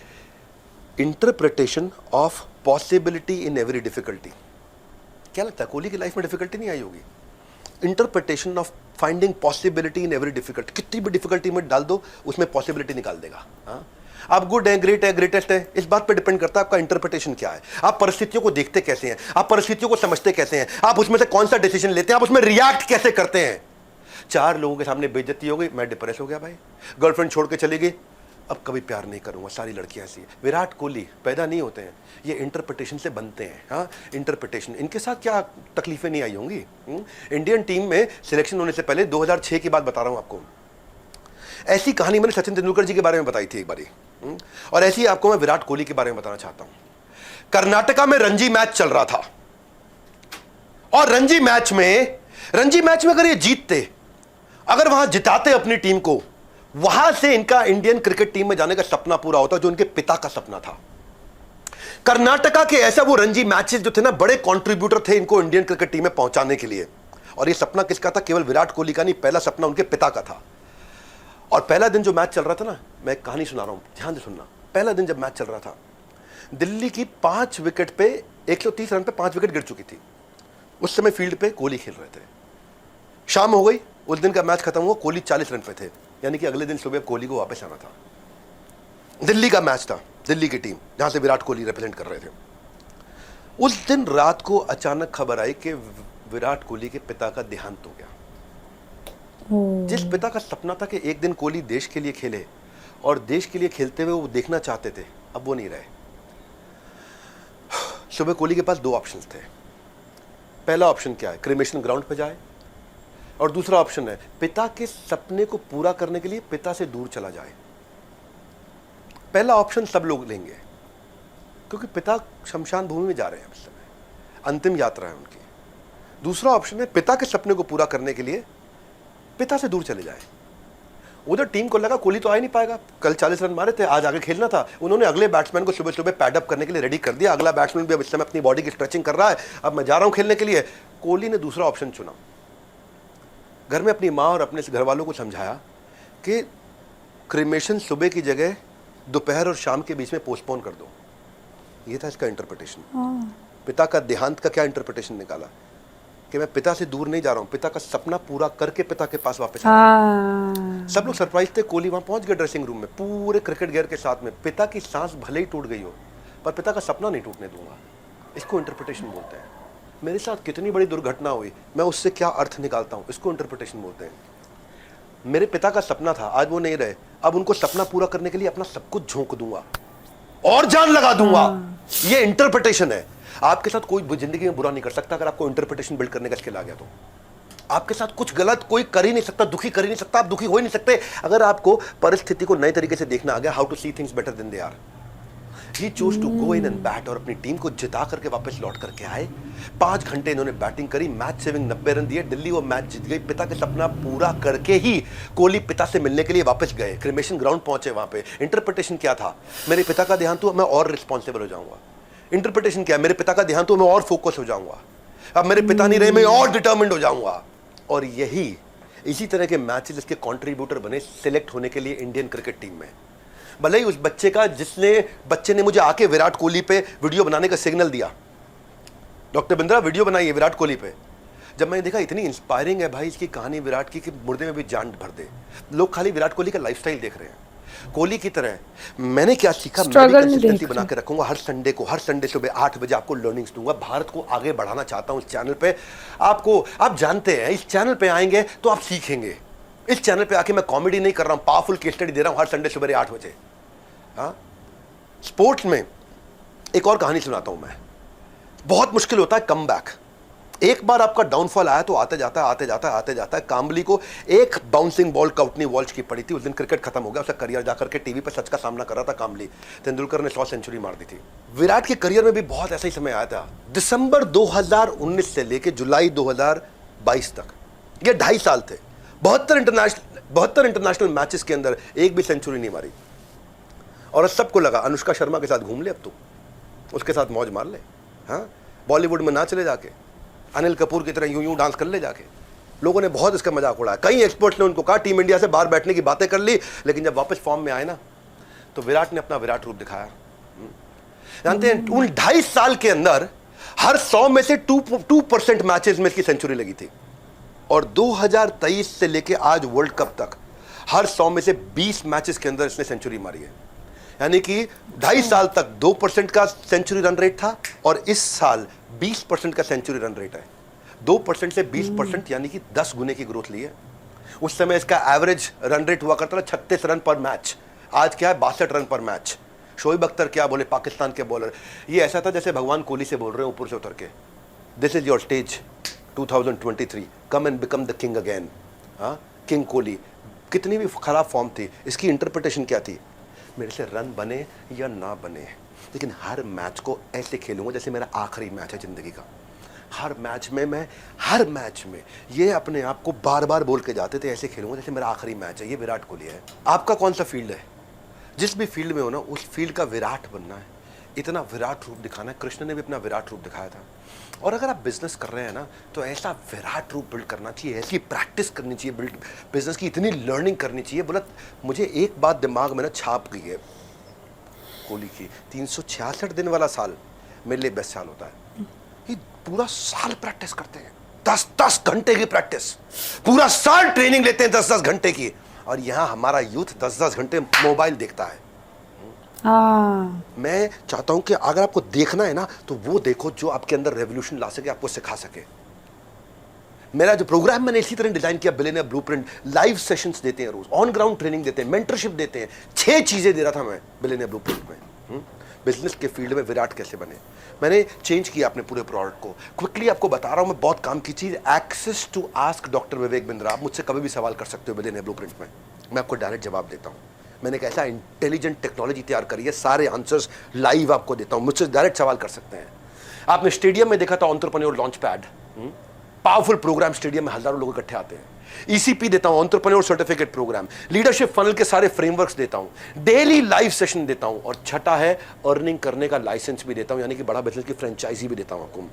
Interpretation of possibility in every difficulty. क्या लगता है कोहली की लाइफ में डिफिकल्टी नहीं आई होगी? Interpretation of finding possibility in every difficulty. कितनी भी डिफिकल्टी में डाल दो, उसमें पॉसिबिलिटी निकाल देगा। हाँ, आप गुड है, ग्रेट है, ग्रेटेस्ट है, इस बात पे डिपेंड करता है आपका इंटरप्रिटेशन क्या है। आप परिस्थितियों को देखते कैसे हैं, आप परिस्थितियों को समझते कैसे हैं, आप उसमें से कौन सा डिसीजन लेते हैं, आप उसमें रिएक्ट कैसे करते हैं। 4 लोगों के सामने बेइज्जती हो गई, मैं डिप्रेस हो गया भाई, गर्लफ्रेंड छोड़ के चली गई, अब कभी प्यार नहीं करूंगा, सारी लड़कियां ऐसी है। विराट कोहली पैदा नहीं होते हैं, ये इंटरप्रिटेशन से बनते हैं। हाँ, इंटरप्रिटेशन। इनके साथ क्या तकलीफें नहीं आई होंगी? इंडियन टीम में सिलेक्शन होने से पहले 2006 की बात बता रहा हूं आपको। ऐसी कहानी मैंने सचिन तेंदुलकर जी के बारे में बताई थी एक बारी, और ऐसी आपको मैं विराट कोहली के बारे में बताना चाहता हूं। कर्नाटका में रणजी मैच चल रहा था, और रणजी मैच में अगर ये जीतते, अगर वहां जिताते अपनी टीम को, वहां से इनका इंडियन क्रिकेट टीम में जाने का सपना पूरा होता, जो इनके पिता का सपना था। कर्नाटका के ऐसा वो रणजी मैचेस जो थे ना, बड़े कंट्रीब्यूटर थे इनको इंडियन क्रिकेट टीम में पहुंचाने के लिए। और ये सपना किसका था? केवल विराट कोहली का नहीं, पहला सपना उनके पिता का था। और पहला दिन जो मैच चल रहा था ना, मैं एक कहानी सुना रहा हूं, ध्यान से सुनना। पहला दिन जब मैच चल रहा था, दिल्ली की 5 विकेट पे 130 रन पे 5 विकेट गिर चुकी थी। उस समय फील्ड पे कोहली खेल रहे थे। शाम हो गई, उस दिन का मैच खत्म हुआ, कोहली 40 रन पे थे, यानी कि अगले दिन सुबह कोहली को वापस आना था। दिल्ली का मैच था, दिल्ली की टीम जहां से विराट कोहली रिप्रेजेंट कर रहे थे। उस दिन रात को अचानक खबर आई कि विराट कोहली के पिता का देहांत हो गया। जिस पिता का सपना था कि एक दिन कोहली देश के लिए खेले और देश के लिए खेलते हुए वो देखना चाहते थे, अब वो नहीं रहे। सुबह कोहली के पास दो ऑप्शंस थे। पहला ऑप्शन क्या है, क्रिमेशन ग्राउंड पे जाए, और दूसरा ऑप्शन है पिता के सपने को पूरा करने के लिए पिता से दूर चला जाए। पहला ऑप्शन सब लोग लेंगे क्योंकि पिता शमशान भूमि में जा रहे हैं इस समय, अंतिम यात्रा है उनकी। दूसरा ऑप्शन है पिता के सपने को पूरा करने के लिए पिता से दूर चले जाए। उधर टीम को लगा कोहली तो आ ही नहीं पाएगा, कल 40 रन मारे थे, आज आगे खेलना था। उन्होंने अगले बैट्समैन को सुबह सुबह पैड अप करने के लिए रेडी कर दिया। अगला बैट्समैन भी अब इस समय अपनी बॉडी की स्ट्रेचिंग कर रहा है, अब मैं जा रहा हूं खेलने के लिए। कोहली ने दूसरा ऑप्शन चुना। घर में अपनी माँ और अपने घर वालों को समझाया कि क्रिमेशन सुबह की जगह दोपहर और शाम के बीच में पोस्टपोन कर दो। ये था इसका इंटरप्रिटेशन। पिता का देहांत का क्या इंटरप्रिटेशन निकाला कि मैं पिता से दूर नहीं जा रहा हूं, पिता का सपना पूरा करके पिता के पास वापस आ रहा हूं। सब लोग सरप्राइज थे। कोहली वहां पहुंच गए ड्रेसिंग रूम में पूरे क्रिकेट गियर के साथ में। पिता की सांस भले ही टूट गई हो पर पिता का सपना नहीं टूटने दूंगा। इसको इंटरप्रिटेशन बोलते हैं। मेरे साथ कितनी बड़ी दुर्घटना हुई, मैं उससे क्या अर्थ निकालता हूं, इसको इंटरप्रिटेशन बोलते हैं। मेरे पिता का सपना था, आज वो नहीं रहे, अब उनको सपना पूरा करने के लिए अपना सब कुछ झोंक दूंगा और जान लगा दूंगा। ये इंटरप्रिटेशन है। आपके साथ कोई जिंदगी में बुरा नहीं कर सकता अगर आपको इंटरप्रिटेशन बिल्ड करने का स्किल आ गया तो। आपके साथ कुछ गलत कोई कर ही नहीं सकता, दुखी कर ही नहीं सकता, आप दुखी हो ही नहीं सकते अगर आपको परिस्थिति को नए तरीके से देखना आ गया। How to see things better than they are. He chose to go in and bat और अपनी टीम को जिता करके वापस लौट करके आए। 5 घंटे इन्होंने बैटिंग करी, मैच सेविंग 90 रन दिए, दिल्ली वो मैच जीत गई। पिता के सपना पूरा करके ही कोहली पिता से मिलने के लिए वापस गए, क्रिमेशन ग्राउंड पहुंचे। वहां पे इंटरप्रिटेशन क्या था, मेरे पिता का देहांत हुआ, मैं और रिस्पॉन्सिबल हो जाऊंगा। इंटरप्रिटेशन क्या है, मेरे पिता का देहांत हुआ, मैं और फोकस हो जाऊंगा। अब मेरे पिता नहीं रहे, मैं और डिटर्मिन्ड हो जाऊंगा। और यही इसी तरह के मैचेस इसके कंट्रीब्यूटर बने सिलेक्ट होने के लिए इंडियन क्रिकेट टीम में। भले ही उस बच्चे ने मुझे आके विराट कोहली पे वीडियो बनाने का सिग्नल दिया, डॉक्टर बिंद्रा वीडियो बनाइए विराट कोहली पे। जब मैंने देखा इतनी इंस्पायरिंग है भाई इसकी कहानी विराट की कि मुर्दे में भी जान भर दे। लोग खाली विराट कोहली का लाइफस्टाइल देख रहे हैं। कोहली की तरह मैंने क्या सीखा, मैं भी कंसिस्टेंसी बना के रखूंगा। हर संडे सुबह 8 बजे आपको लर्निंग्स दूंगा। भारत को आगे बढ़ाना चाहता हूं इस चैनल पे। आप जानते हैं इस चैनल पे आएंगे तो आप सीखेंगे। इस चैनल पे आके मैं कॉमेडी नहीं कर रहा हूं, पावरफुल केस स्टडी दे रहा हूं हर संडे सुबह 8 बजे। स्पोर्ट्स में एक और कहानी सुनाता हूं मैं। बहुत मुश्किल होता है कम बैक। एक बार आपका डाउनफॉल आया तो आते जाता है। काम्बली को एक बाउंसिंग बॉल काउटनी वॉल्श की पड़ी थी। उस दिन क्रिकेट खत्म हो गया, उसका करियर जाकर के टीवी पर सच का सामना कर रहा था काम्बली। तेंदुलकर ने 100 सेंचुरी मार दी थी। विराट के करियर में भी बहुत ऐसा ही समय आया था। दिसंबर 2019 से लेकर जुलाई 2022 तक, ये 2.5 साल थे। 72 इंटरनेशनल मैचेस के अंदर एक भी सेंचुरी नहीं मारी। और सबको लगा अनुष्का शर्मा के साथ घूम ले, अब तो उसके साथ मौज मार ले। हाँ, बॉलीवुड में नाच ले जाके, अनिल कपूर की तरह यूं डांस कर ले जाके। लोगों ने बहुत इसका मजाक उड़ाया। कई एक्सपर्ट्स ने उनको कहा टीम इंडिया से बाहर बैठने की बातें कर ली, लेकिन जब वापस फॉर्म में आए ना तो विराट ने अपना विराट रूप दिखाया। जानते हैं उन 2.5 साल के अंदर हर 100 में से 2% मैचेस में इसकी सेंचुरी लगी थी। और 2023 से लेके आज वर्ल्ड कप तक हर 100 में से 20 मैचेस के अंदर इसने सेंचुरी मारी है। यानी कि 2.5 साल तक 2% का सेंचुरी रन रेट था और इस साल 20% का सेंचुरी रन रेट है। 2% से 20% यानी कि 10 गुने की ग्रोथ ली है। उस समय इसका एवरेज रन रेट हुआ करता था 36 रन पर मैच, आज क्या है 62 रन पर मैच। शोएब अख्तर क्या बोले, पाकिस्तान के बॉलर, ये ऐसा था जैसे भगवान कोहली से बोल रहे हैं ऊपर से उतर के, this is your stage 2023, come and become the king again. हाँ, किंग कोहली। कितनी भी खराब फॉर्म थी, इसकी इंटरप्रिटेशन क्या थी, मेरे से रन बने या ना बने, लेकिन हर मैच को ऐसे खेलूंगा जैसे मेरा आखिरी मैच है जिंदगी का। हर मैच में ये अपने आप को बार बार बोल के जाते थे, ऐसे खेलूंगा जैसे मेरा आखिरी मैच है। ये विराट कोहली है। आपका कौन सा फील्ड है, जिस भी फील्ड में हो ना उस फील्ड का विराट बनना है, इतना विराट रूप दिखाना है। कृष्ण ने भी अपना विराट रूप दिखाया था। और अगर आप बिजनेस कर रहे हैं ना तो ऐसा विराट रूप बिल्ड करना चाहिए, ऐसी प्रैक्टिस करनी चाहिए, बिजनेस की इतनी लर्निंग करनी चाहिए। बोला मुझे एक बात दिमाग में ना छाप गई है कोहली की, 366 दिन वाला साल मेरे लिए बेस्ट साल होता है। ये पूरा साल प्रैक्टिस करते हैं 10-10 घंटे की प्रैक्टिस, पूरा साल ट्रेनिंग लेते हैं 10-10 घंटे की, और यहां हमारा यूथ 10-10 घंटे मोबाइल देखता है। हाँ, मैं चाहता हूं कि अगर आपको देखना है ना तो वो देखो जो आपके अंदर रेवोल्यूशन ला सके, आपको सिखा सके। मेरा जो प्रोग्राम मैंने इसी तरह डिजाइन किया, बिलियनियर ब्लूप्रिंट, लाइव सेशंस देते हैं रोज, ऑन ग्राउंड ट्रेनिंग देते हैं, मेंटरशिप देते हैं, 6 चीजें दे रहा था मैं बिलियनियर ब्लूप्रिंट में। बिजनेस के फील्ड में विराट कैसे बने, मैंने चेंज किया अपने पूरे प्रोडक्ट को। क्विकली आपको बता रहा हूं मैं, बहुत काम की चीज, access to ask doctor Vivek Bindra. आप मुझसे कभी भी सवाल कर सकते हो बिलियनियर ब्लूप्रिंट में, मैं आपको डायरेक्ट जवाब देता हूं। मैंने एक ऐसा इंटेलिजेंट टेक्नोलॉजी तैयार करी है, सारे आंसर्स लाइव आपको देता हूं, मुझसे डायरेक्ट सवाल कर सकते हैं। आपने स्टेडियम में देखा था entrepreneur launch pad, powerful program, stadium में हजारों लोग इकट्ठे आते हैं। ईसीपी देता हूं, entrepreneur certificate program, leadership funnel के सारे फ्रेमवर्क्स देता हूं, डेली लाइव सेशन देता हूं, और छठा है अर्निंग करने का लाइसेंस भी देता हूं, यानी कि बड़ा बिजनेस की फ्रेंचाइजी भी देता हूं आपको।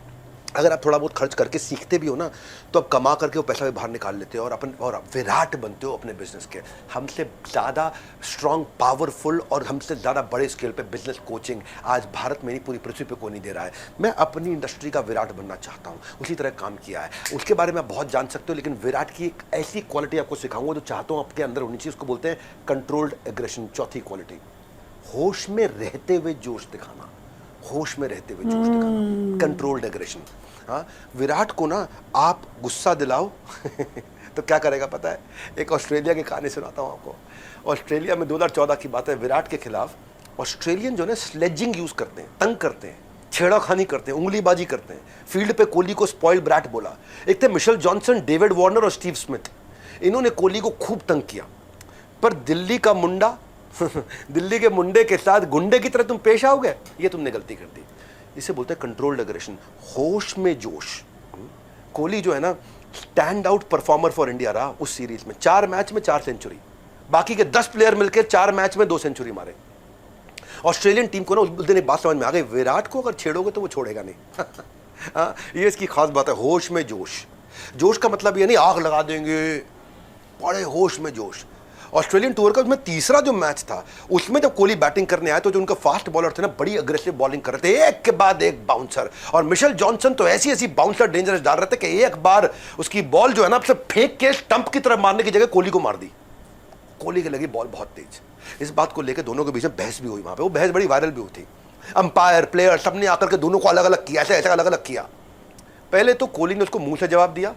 अगर आप थोड़ा बहुत खर्च करके सीखते भी हो ना, तो आप कमा करके वो पैसा भी बाहर निकाल लेते हो और आप विराट बनते हो अपने बिजनेस के। हमसे ज़्यादा स्ट्रांग, पावरफुल और हमसे ज़्यादा बड़े स्केल पे बिजनेस कोचिंग आज भारत में नहीं, पूरी पृथ्वी पे कोई नहीं दे रहा है। मैं अपनी इंडस्ट्री का विराट बनना चाहता हूँ, उसी तरह काम किया है। उसके बारे में आप बहुत जान सकते हो, लेकिन विराट की एक ऐसी क्वालिटी आपको सिखाऊंगा जो चाहता हूँ आपके अंदर होनी चाहिए। उसको बोलते हैं कंट्रोल्ड एग्रेशन, चौथी क्वालिटी, होश में रहते हुए जोश दिखाना, होश में रहते हुए जोश दिखाना, कंट्रोल्ड एग्रेशन। हाँ, विराट को ना आप गुस्सा दिलाओ तो क्या करेगा पता है? एक ऑस्ट्रेलिया की कहानी सुनाता हूँ आपको। ऑस्ट्रेलिया में 2014 की बात है, विराट के खिलाफ ऑस्ट्रेलियन जो है स्लेजिंग यूज करते हैं, तंग करते हैं, छेड़ाखानी करते हैं, उंगलीबाजी करते हैं। फील्ड पे कोहली को स्पॉइल ब्रैट बोला। एक थे मिशेल जॉनसन, डेविड वार्नर और स्टीव स्मिथ, इन्होंने कोहली को खूब तंग किया। पर दिल्ली का मुंडा दिल्ली के मुंडे के साथ गुंडे की तरह तुम पेश आओगे, ये तुमने गलती कर दी। इसे बोलते हैं कंट्रोल्ड एग्रेशन, होश में जोश। कोहली जो है ना, stand out performer for India रहा उस सीरीज में। 4 मैच में 4 सेंचुरी, बाकी के 10 प्लेयर मिलकर 4 मैच में 2 सेंचुरी मारे। ऑस्ट्रेलियन टीम को ना उस दिन एक बात समझ में आ गई, विराट को अगर छेड़ोगे तो वो छोड़ेगा नहीं। ये इसकी खास बात है, होश में जोश। जोश का मतलब ये नहीं आग लगा देंगे, बड़े होश में जोश। ऑस्ट्रेलियन टूर का उसमें तीसरा जो मैच था, उसमें जब कोहली बैटिंग करने आया तो जो उनका फास्ट बॉलर थे ना, बड़ी अग्रेसिव बॉलिंग कर रहे थे, एक के बाद एक बाउंसर। और मिशेल जॉनसन तो ऐसी ऐसी बाउंसर डेंजरस डाल रहे थे कि एक बार उसकी बॉल जो है ना, फेंक के स्टंप की तरफ मारने की जगह कोहली को मार दी। कोहली की लगी बॉल बहुत तेज। इस बात को लेकर दोनों के बीच में बहस भी हुई। वहां पे वो बहस बड़ी वायरल भी हुई थी। अंपायर, प्लेयर सबने आकर के दोनों को अलग अलग किया, ऐसे अलग अलग किया। पहले तो कोहली ने उसको मुंह से जवाब दिया,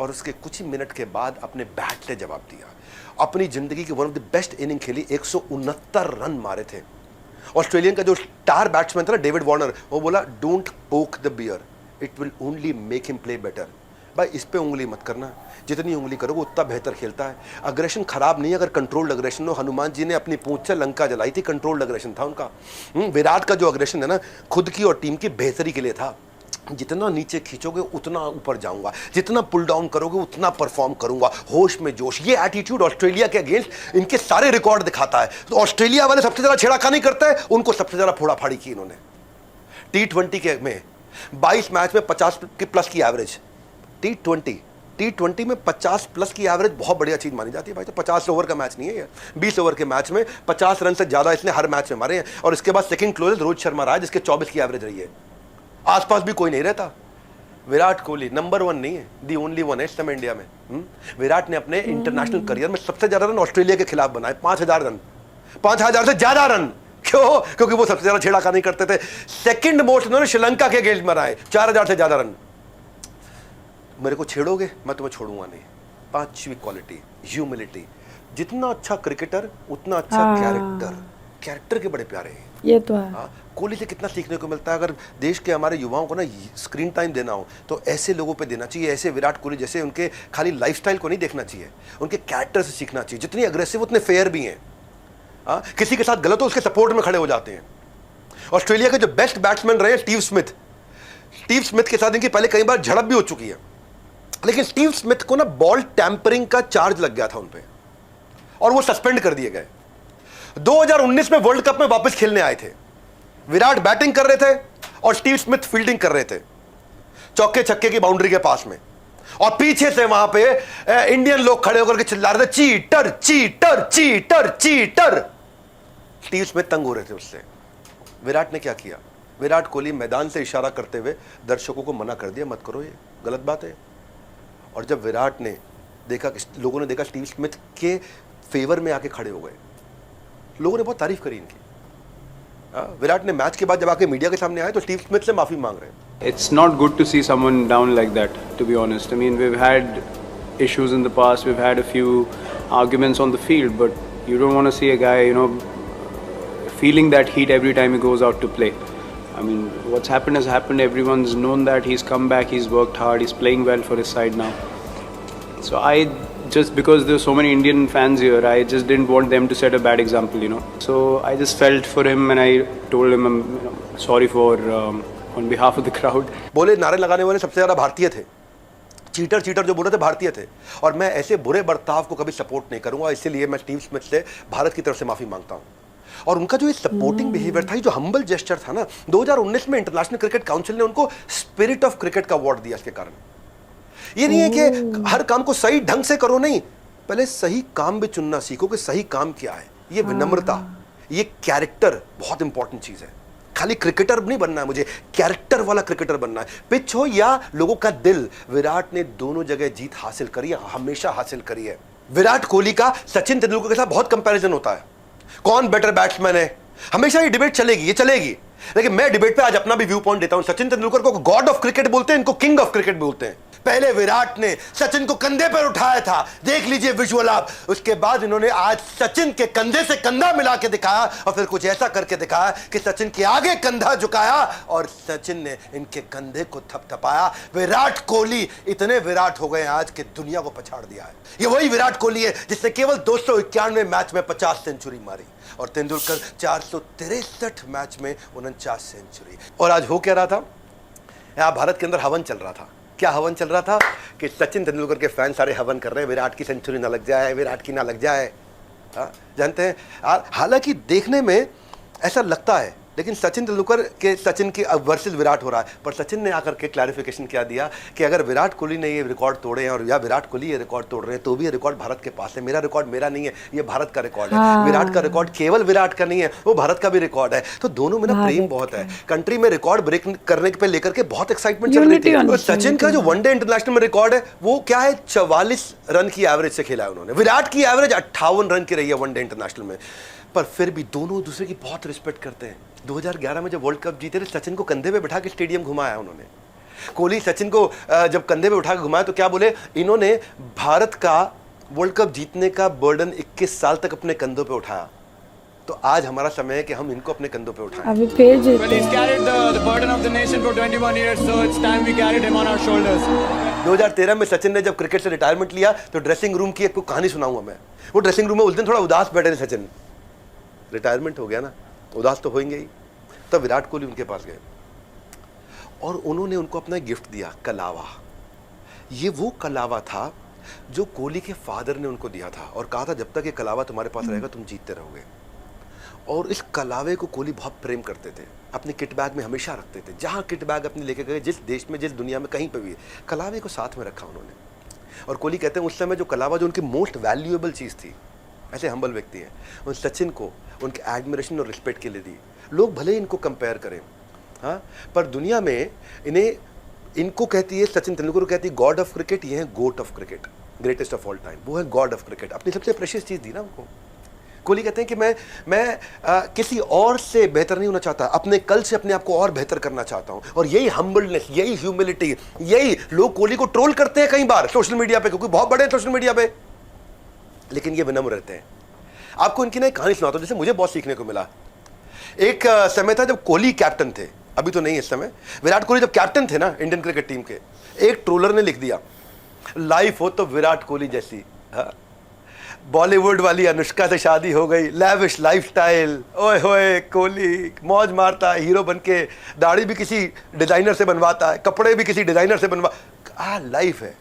और उसके कुछ ही मिनट के बाद अपने बैट से जवाब दिया। अपनी जिंदगी की one of the best inning खेली, 169 रन मारे थे। ऑस्ट्रेलियन का जो स्टार बैट्समैन था ना, डेविड वार्नर, वो बोला don't poke the bear, it will only make him play better. भाई इस पे उंगली मत करना, जितनी उंगली करोगे उतना बेहतर खेलता है। अग्रेशन खराब नहीं है अगर कंट्रोल्ड अग्रेशन हो। हनुमान जी ने अपनी पूंछ से लंका जलाई थी, कंट्रोल्ड अग्रेशन था उनका। विराट का जो अग्रेशन है ना, खुद की और टीम की बेहतरी के लिए था। जितना नीचे खींचोगे उतना ऊपर जाऊंगा, जितना पुल डाउन करोगे उतना परफॉर्म करूंगा, होश में जोश। ये एटीट्यूड ऑस्ट्रेलिया के अगेंस्ट इनके सारे रिकॉर्ड दिखाता है। तो ऑस्ट्रेलिया वाले सबसे ज्यादा छेड़खानी करते हैं, उनको सबसे ज्यादा फोड़ाफाड़ी की इन्होंने। T20 के में 22 मैच में 50 की प्लस की एवरेज। T20 में 50 प्लस की एवरेज बहुत बढ़िया चीज मानी जाती है भाई। तो 50 ओवर का मैच नहीं है ये, 20 ओवर के मैच में 50 रन से ज्यादा इसने हर मैच में मारे हैं। और इसके बाद सेकंड क्लोजेस्ट रोहित शर्मा रहा है, जिसके 24 की एवरेज रही है। आसपास भी कोई नहीं रहता। विराट कोहली नंबर 1 नहीं है, दी ओनली वन है इस समय इंडिया में। विराट ने अपने इंटरनेशनल करियर में सबसे ज्यादा रन ऑस्ट्रेलिया के खिलाफ बनाए, 5000 रन, 5000 से ज्यादा रन। क्यों? क्योंकि वो सबसे ज्यादा छेड़खानी करते थे। सेकंड मोस्ट उन्होंने श्रीलंका के अगेंस्ट बनाए, 4000 से ज्यादा रन। मेरे को छेड़ोगे मैं तुम्हें छोड़ूंगा नहीं। 5वीं क्वालिटी, ह्यूमिलिटी। जितना अच्छा क्रिकेटर उतना अच्छा कैरेक्टर। कैरेक्टर के बड़े प्यारे हैं ये तो है। कोहली से कितना सीखने को मिलता है। अगर देश के हमारे युवाओं को ना स्क्रीन टाइम देना हो तो ऐसे लोगों पे देना चाहिए, ऐसे विराट कोहली जैसे। उनके खाली लाइफस्टाइल को नहीं देखना चाहिए, उनके कैरेक्टर से सीखना चाहिए। जितनी अग्रेसिव उतने फेयर भी हैं। किसी के साथ गलत हो उसके सपोर्ट में खड़े हो जाते हैं। ऑस्ट्रेलिया के जो बेस्ट बैट्समैन रहे स्टीव स्मिथ के साथ इनकी पहले कई बार झड़प भी हो चुकी है, लेकिन स्टीव स्मिथ को ना बॉल टैंपरिंग का चार्ज लग गया था उन पे और वो सस्पेंड कर दिए गए। 2019 में वर्ल्ड कप में वापस खेलने आए थे। विराट बैटिंग कर रहे थे और स्टीव स्मिथ फील्डिंग कर रहे थे चौके छक्के की बाउंड्री के पास में, और पीछे से वहां पे इंडियन लोग खड़े होकर के चिल्ला रहे थे cheater cheater cheater cheater. Steve Smith तंग हो रहे थे उससे। विराट ने क्या किया? विराट कोहली मैदान से इशारा करते हुए दर्शकों को मना कर दिया, मत करो, ये गलत बात है, और जब विराट ने देखा, लोगों ने देखा स्टीव स्मिथ के फेवर में आके खड़े हो गए, लोगों ने बहुत तारीफ करी इनकी। विराट ने मैच के बाद जब आके मीडिया के सामने आए तो स्टीव स्मिथ से माफी मांग रहे हैं। It's not good to see someone down like that, to be honest. I mean, we've had issues in the past, we've had a few arguments on the field, but you don't want to see a guy, you know, feeling that heat every time he goes out to play. I mean, what's happened has happened. Everyone's known that. He's come back, he's worked hard, he's playing well for his side now. So I just, because there's so many Indian fans here, I just didn't want them to set a bad example, you know. So I just felt for him and I told him I'm sorry for on behalf of the crowd. बोले नारे लगाने वाले सबसे ज्यादा भारतीय थे, cheater cheater जो बोल रहे थे भारतीय थे, और मैं ऐसे बुरे बर्ताव को कभी सपोर्ट नहीं करूंगा, इसलिए मैं स्टीव स्मिथ से भारत की तरफ से माफी मांगता हूं। और उनका जो ये सपोर्टिंग बिहेवियर था, जो हम्बल जेस्चर था ना, 2019 में इंटरनेशनल क्रिकेट काउंसिल ने उनको स्पिरिट ऑफ क्रिकेट का अवार्ड दिया इसके कारण। ये नहीं है कि हर काम को सही ढंग से करो, नहीं, पहले सही काम भी चुनना सीखो कि सही काम क्या है। ये विनम्रता, ये कैरेक्टर बहुत इंपॉर्टेंट चीज है। खाली क्रिकेटर नहीं बनना है मुझे, कैरेक्टर वाला क्रिकेटर बनना है। पिच हो या लोगों का दिल, विराट ने दोनों जगह जीत हासिल करी है, हमेशा हासिल करी है। विराट कोहली का सचिन तेंदुलकर के साथ बहुत कंपैरिजन होता है, कौन बेटर बैट्समैन है, हमेशा ये डिबेट चलेगी, ये चलेगी। लेकिन मैं डिबेट पे आज अपना भी व्यू पॉइंट देता हूं। सचिन तेंदुलकर को गॉड ऑफ क्रिकेट बोलते हैं, इनको किंग ऑफ क्रिकेट बोलते हैं। पहले विराट ने सचिन को कंधे पर उठाया था, देख लीजिए विजुअल आप। उसके बाद इन्होंने आज सचिन के कंधे से कंधा मिला के दिखाया और फिर कुछ ऐसा करके दिखाया कि सचिन के आगे कंधा झुकाया और सचिन ने इनके कंधे को थपथपाया। विराट कोहली इतने विराट हो गए आज कि दुनिया को पछाड़ दिया है। ये वही विराट कोहली है जिसने केवल 291 मैच में 50 सेंचुरी मारी, और तेंदुलकर 463 मैच में 49 सेंचुरी। और आज हो क्या रहा था, यहां भारत के अंदर हवन चल रहा था। क्या हवन चल रहा था कि सचिन तेंदुलकर के फैन सारे हवन कर रहे हैं, विराट की सेंचुरी ना लग जाए, विराट की ना लग जाए। जानते हैं, हालांकि देखने में ऐसा लगता है, लेकिन सचिन तेंदुलकर के सचिन की वर्सेस विराट हो रहा है। पर सचिन ने आकर के क्लैरिफिकेशन क्या दिया कि अगर विराट कोहली ने ये रिकॉर्ड तोड़े हैं और या विराट कोहली ये रिकॉर्ड तोड़ रहे हैं तो भी ये रिकॉर्ड भारत के पास है। मेरा रिकॉर्ड मेरा नहीं है, ये भारत का रिकॉर्ड है। विराट का रिकॉर्ड केवल विराट का नहीं है, वो भारत का भी रिकॉर्ड है। तो दोनों में ना प्रेम बहुत है। कंट्री में रिकॉर्ड ब्रेक करने पे लेकर के बहुत एक्साइटमेंट चल रही थी। और सचिन का जो वनडे इंटरनेशनल में रिकॉर्ड है वो क्या है, 44 रन की एवरेज से खेला है उन्होंने। विराट की एवरेज 58 रन की रही है वनडे इंटरनेशनल में। पर फिर भी दोनों दूसरे की बहुत रिस्पेक्ट करते हैं। 2011 में जब वर्ल्ड कप जीते थे, सचिन को कंधे पे बिठा के स्टेडियम घुमाया उन्होंने। कोहली सचिन को जब कंधे पे उठा के घुमाया तो क्या बोले, इन्होंने भारत का वर्ल्ड कप जीतने का बर्डन 21 साल तक अपने कंधों पे उठाया। तो आज हमारा समय है कि हम इनको अपने कंधों पे उठाएं। अभी फिर जीते। Well, he's carried the burden of the nation for 21 years, so it's time we carried him on our shoulders. 2013 में सचिन ने जब क्रिकेट से रिटायरमेंट लिया तो ड्रेसिंग रूम की एक कहानी सुनाऊंगा मैं। वो ड्रेसिंग रूम में उस दिन थोड़ा उदास बैठे थे सचिन, रिटायरमेंट हो गया ना, उदास तो होंगे ही। तब विराट कोहली उनके पास गए और उन्होंने उनको अपना गिफ्ट दिया, कलावा। ये वो कलावा था जो कोहली के फादर ने उनको दिया था और कहा था जब तक ये कलावा तुम्हारे पास रहेगा तुम जीतते रहोगे। और इस कलावे को कोहली बहुत प्रेम करते थे, अपने किट बैग में हमेशा रखते थे। जहां किट बैग अपने लेके गए, जिस देश में, जिस दुनिया में, कहीं पर भी कलावे को साथ में रखा उन्होंने। और कोहली कहते हैं उस समय जो कलावा जो उनकी मोस्ट वैल्यूएबल चीज़ थी, ऐसे हम्बल व्यक्ति हैं, उन सचिन को उनके एडमिरेशन और रिस्पेक्ट के लिए दी। लोग भले इनको कंपेयर करें, हाँ, पर दुनिया में इनको कहती है, सचिन तेंदुलकर कहती है गॉड ऑफ क्रिकेट, ये है GOAT of cricket, greatest of all time. वो है गॉड ऑफ क्रिकेट, अपनी सबसे प्रेशियस चीज़ दी ना उनको। कोहली कहते हैं कि मैं किसी और से बेहतर नहीं होना चाहता, अपने कल से अपने आप को और बेहतर करना चाहता हूं। और यही हम्बलनेस, यही ह्यूमिलिटी, यही लोग कोहली को ट्रोल करते हैं कई बार सोशल मीडिया पे, क्योंकि बहुत बड़े हैं सोशल मीडिया पे, लेकिन ये विनम्र रहते हैं। आपको इनकी ना एक कहानी सुनाता हूं जिससे मुझे बहुत सीखने को मिला। एक समय था जब कोहली कैप्टन थे, अभी तो नहीं इस समय, विराट कोहली जब कैप्टन थे ना इंडियन क्रिकेट टीम के, एक ट्रोलर ने लिख दिया, लाइफ हो तो विराट कोहली जैसी, बॉलीवुड वाली अनुष्का से शादी हो गई, लैविश लाइफस्टाइल, ओए होए कोहली मौज मारता है, हीरो बनके दाढ़ी भी किसी डिजाइनर से बनवाता है, कपड़े भी किसी डिजाइनर से लाइफ है,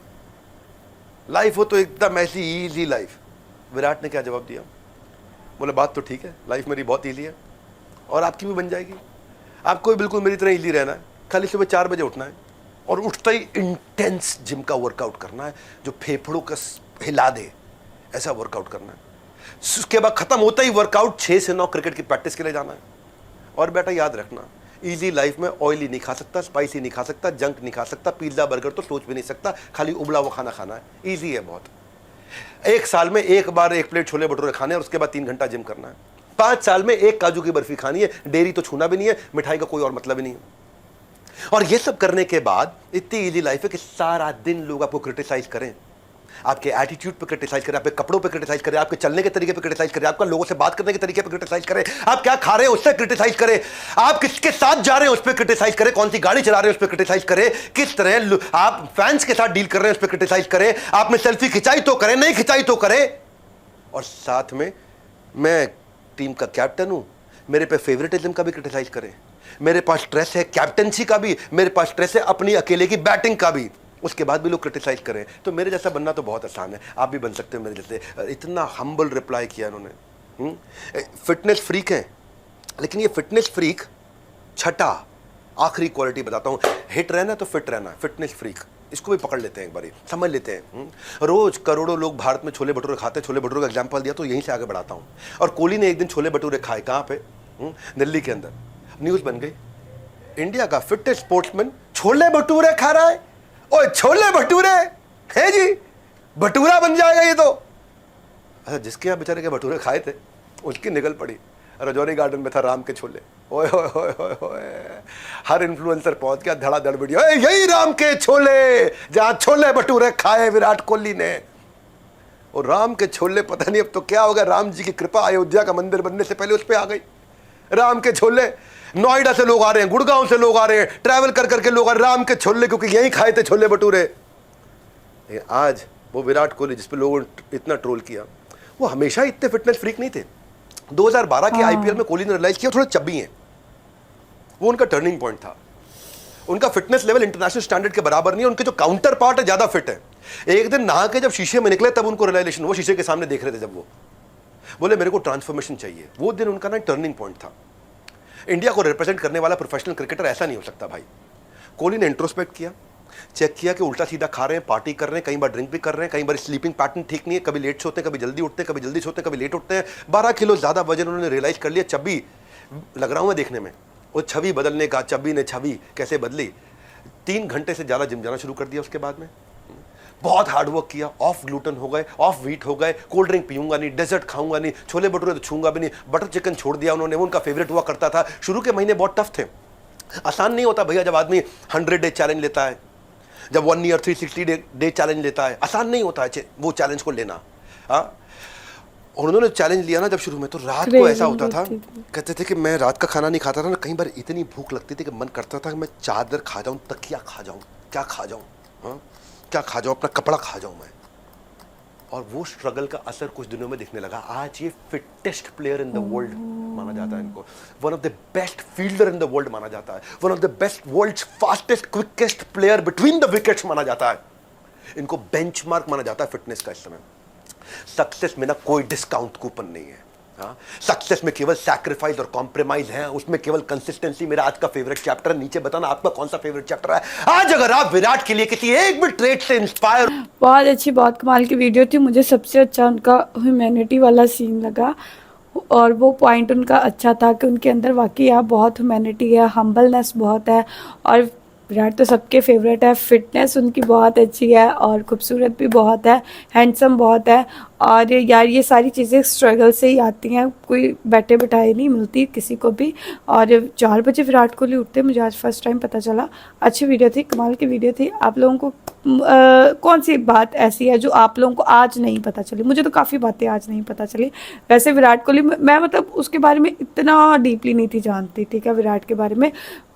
लाइफ हो तो एकदम ऐसी इजी लाइफ। विराट ने क्या जवाब दिया, बोले बात तो ठीक है, लाइफ मेरी बहुत इजी है और आपकी भी बन जाएगी, आपको भी बिल्कुल मेरी तरह इजी रहना है, खाली सुबह 4 बजे उठना है और उठते ही इंटेंस जिम का वर्कआउट करना है जो फेफड़ों का हिला दे, ऐसा वर्कआउट करना है। उसके बाद खत्म होता ही वर्कआउट 6 से 9 क्रिकेट की प्रैक्टिस के लिए जाना है। और बेटा याद रखना, इजी लाइफ में ऑयली नहीं खा सकता, स्पाइसी नहीं खा सकता, जंक नहीं खा सकता, पिज्जा बर्गर तो सोच भी नहीं सकता, खाली उबला हुआ खाना खाना है। इजी है बहुत। 1 साल में 1 बार 1 प्लेट छोले भटूरे खाने और उसके बाद 3 घंटा जिम करना है। 5 साल में 1 काजू की बर्फी खानी है, डेयरी तो छूना भी नहीं है, मिठाई का कोई और मतलब ही नहीं है। और ये सब करने के बाद इतनी इजी लाइफ है कि सारा दिन लोग आपको क्रिटिसाइज करें, आपके एटीट्यूड पे क्रिटिसाइज करें, आपके कपड़ों पे क्रिटिसाइज करें, आपके चलने के तरीके पे क्रिटिसाइज करें, आपका लोगों से बात करने के तरीके पे क्रिटिसाइज करें, आप क्या खा रहे हैं उससे क्रिटिसाइज करें, आप किसके साथ जा रहे हैं उस पर क्रिटिसाइज करें, कौन सी गाड़ी चला रहे हैं उस पर क्रिटिसाइज करें, किस तरह आप फैंस के साथ डील कर रहे हैं उस पर क्रिटिसाइज करें, आपने सेल्फी खिंचाई तो करें, नहीं खिंचाई तो करें। और साथ में मैं टीम का कैप्टन हूं, मेरे पे फेवरेटिज्म का भी क्रिटिसाइज करें, मेरे पास स्ट्रेस है कैप्टनसी का भी, मेरे पास स्ट्रेस है अपनी अकेले की बैटिंग का भी, उसके बाद भी लोग क्रिटिसाइज करें। तो मेरे जैसा बनना तो बहुत आसान है, आप भी बन सकते हो मेरे जैसे। इतना हम्बल रिप्लाई किया इन्होंने। फिटनेस फ्रीक है, लेकिन ये फिटनेस फ्रीक छठा आखिरी क्वालिटी बताता हूं, हिट रहना तो फिट रहना, फिटनेस फ्रीक, इसको भी पकड़ लेते हैं, एक बार समझ लेते हैं। रोज करोड़ों लोग भारत में छोले भटूरे खाते हैं, छोले भटूरे का एग्जाम्पल दिया तो यहीं से आगे बढ़ाता हूं। और कोहली ने एक दिन छोले भटूरे खाए, कहां पे? दिल्ली के अंदर। न्यूज बन गई, इंडिया का फिटेस्ट स्पोर्ट्समैन छोले भटूरे खा रहा है। ओए छोले भटूरे है जी, भटूरा बन जाएगा ये तो। अच्छा, जिसके यहाँ बेचारे के भटूरे खाए थे उसकी निकल पड़ी, रजौरी गार्डन में था राम के छोले। ओए होए होए होए होए, हर इन्फ्लुएंसर पहुंच गया, धड़ाधड़ वीडियो, यही राम के छोले जहां छोले भटूरे खाए विराट कोहली ने। और राम के छोले पता नहीं अब तो क्या होगा, राम जी की कृपा अयोध्या का मंदिर बनने से पहले उस पर आ गई। राम के छोले, नोएडा से लोग आ रहे हैं, गुड़गांव से लोग आ रहे हैं, ट्रैवल कर करके लोग आ रहे हैं राम के छोले, क्योंकि यहीं खाए थे छोले भटूरे। आज वो विराट कोहली जिस पे लोगों ने इतना ट्रोल किया, वो हमेशा इतने फिटनेस फ्रीक नहीं थे। 2012 के आईपीएल में कोहली ने रियलाइज किया थोड़े चब्बी हैं, वो उनका टर्निंग पॉइंट था। उनका फिटनेस लेवल इंटरनेशनल स्टैंडर्ड के बराबर नहीं है, उनके जो काउंटर पार्ट है ज्यादा फिट है। एक दिन नहा के जब शीशे में निकले तब उनको रियलाइजेशन, वो शीशे के सामने देख रहे थे, जब वो बोले मेरे को ट्रांसफॉर्मेशन चाहिए, वो दिन उनका ना टर्निंग पॉइंट था। इंडिया को रिप्रेजेंट करने वाला प्रोफेशनल क्रिकेटर ऐसा नहीं हो सकता भाई। कोहली ने इंट्रोस्पेक्ट किया, चेक किया कि उल्टा सीधा खा रहे हैं, पार्टी कर रहे हैं, कई बार ड्रिंक भी कर रहे हैं, कई बार स्लीपिंग पैटर्न ठीक नहीं है, कभी लेट सोते हैं, कभी जल्दी उठते हैं, कभी जल्दी सोते हैं, कभी लेट उठते हैं। 12 किलो ज्यादा वजन उन्होंने रियलाइज कर लिया, चब्बी लग रहा हूं मैं देखने में। वो छवि बदलने का, चब्बी ने छवि कैसे बदली, 3 घंटे से ज्यादा जिम जाना शुरू कर दिया उसके बाद में। बहुत हार्डवर्क किया, ऑफ ग्लूटेन हो गए, ऑफ व्हीट हो गए, कोल्ड ड्रिंक पीऊंगा नहीं, डेजर्ट खाऊंगा नहीं, छोले भटूरे तो छूंगा भी नहीं, बटर चिकन छोड़ दिया उन्होंने, वो उनका फेवरेट हुआ करता था। शुरू के महीने बहुत टफ थे, आसान नहीं होता भैया, जब आदमी 100 डे चैलेंज लेता है, जब 1 ईयर 360 डे चैलेंज लेता है, आसान नहीं होता है वो चैलेंज को लेना। और उन्होंने चैलेंज लिया ना जब शुरू में, तो रात को ऐसा होता था, कहते थे कि मैं रात का खाना नहीं खाता था ना, कई बार इतनी भूख लगती थी कि मन करता था कि मैं चादर खा जाऊं, तकिया खा जाऊं, क्या खा जाऊं, क्या खा जाऊं, अपना कपड़ा खा जाऊं मैं। और वो स्ट्रगल का असर कुछ दिनों में दिखने लगा। आज ये fittest player in the world माना जाता है इनको, one of the best fielder in the world माना जाता है, one of the best world's fastest quickest player between the wickets माना जाता है। इनको बेंचमार्क माना जाता है फिटनेस का इस समय। सक्सेस में ना कोई डिस्काउंट कूपन नहीं है, सक्सेस में केवल सैक्रिफाइस और कॉम्प्रोमाइज है, उसमें केवल कंसिस्टेंसी। मेरा आज का फेवरेट चैप्टर है, नीचे बताना आपका कौन सा फेवरेट चैप्टर है। आज अगर आप विराट के लिए किसी एक भी ट्रेट से इंस्पायर, बहुत अच्छी, बहुत कमाल की वीडियो थी। मुझे सबसे अच्छा उनका ह्यूमैनिटी वाला सीन लगा, और वो पॉइंट उनका अच्छा था कि उनके अंदर वाकई आप बहुत ह्यूमैनिटी है, हम्बलनेस बहुत है। और विराट तो सबके फेवरेट है, फिटनेस उनकी बहुत अच्छी है और खूबसूरत भी बहुत है, हैंडसम बहुत है। और यार ये सारी चीज़ें स्ट्रगल से ही आती हैं, कोई बैठे बैठाए नहीं मिलती किसी को भी। और 4 बजे विराट कोहली उठते, मुझे आज फर्स्ट टाइम पता चला। अच्छी वीडियो थी, कमाल की वीडियो थी। आप लोगों को कौन सी बात ऐसी है जो आप लोगों को आज नहीं पता चली? मुझे तो काफ़ी बातें आज नहीं पता चली। वैसे विराट कोहली मैं मतलब उसके बारे में इतना डीपली नहीं थी जानती, ठीक है। विराट के बारे में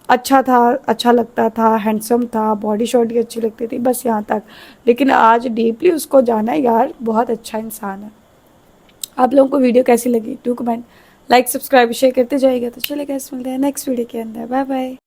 अच्छा था, अच्छा लगता था, हैंडसम था, बॉडी शॉडी अच्छी लगती थी, बस यहाँ तक। लेकिन आज डीपली उसको जाना है, यार बहुत अच्छा इंसान है। आप लोगों को वीडियो कैसी लगी? Do comment, like, subscribe, share करते जाइएगा। तो चलिए गाइस, मिलते हैं नेक्स्ट वीडियो के अंदर। Bye bye.